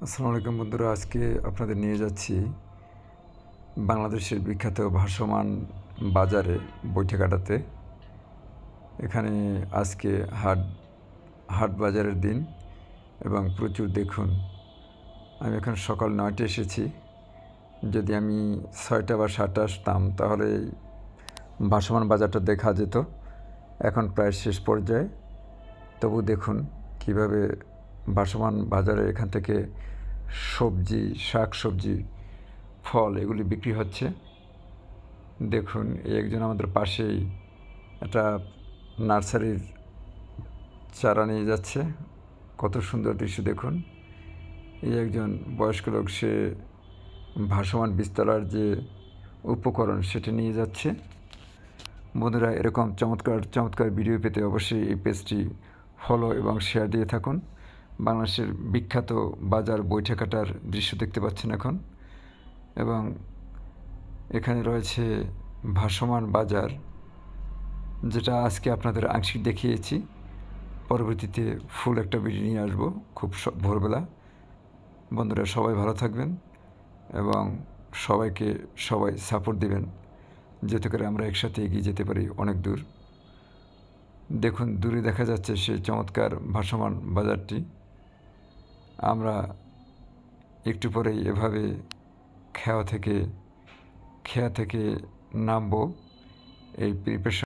আসসালামু আলাইকুম বন্ধুরা, আজকে আপনাদের নিয়ে যাচ্ছি বাংলাদেশের বিখ্যাত ভাসমান বাজারে বৈঠাকাটাতে। এখানে আজকে হাট হাট বাজারের দিন এবং প্রচুর দেখুন। আমি এখন সকাল 9টায় এসেছি। যদি আমি 6টা বা 7টা আসতাম তাহলে ভাসমান বাজারটা দেখা যেত। এখন প্রায় শেষ পর্যায়ে, তবু দেখুন কিভাবে ভাসমান বাজারে এখান থেকে সবজি, শাক সবজি, ফল এগুলি বিক্রি হচ্ছে। দেখুন, এই একজন আমাদের পাশেই একটা নার্সারির চারা নিয়ে যাচ্ছে। কত সুন্দর দৃশ্য দেখুন। এই একজন বয়স্ক লোক, সে ভাসমান বীজতলার যে উপকরণ সেটা নিয়ে যাচ্ছে। বন্ধুরা, এরকম চমৎকার চমৎকার ভিডিও পেতে অবশ্যই এই পেজটি ফলো এবং শেয়ার দিয়ে থাকুন। বাংলাদেশের বিখ্যাত বাজার বৈঠাকাটার দৃশ্য দেখতে পাচ্ছেন এখন। এবং এখানে রয়েছে ভাসমান বাজার, যেটা আজকে আপনাদের আংশিক দেখিয়েছি। পরবর্তীতে ফুল একটা ভিডিও নিয়ে আসবো খুব ভোরবেলা। বন্ধুরা, সবাই ভালো থাকবেন এবং সবাই সাপোর্ট দিবেন, যাতে করে আমরা একসাথে এগিয়ে যেতে পারি অনেক দূর। দেখুন, দূরে দেখা যাচ্ছে সেই চমৎকার ভাসমান বাজারটি। আমরা একটু পরেই এভাবে খেয়া থেকে নামবো। এই প্রিপারেশন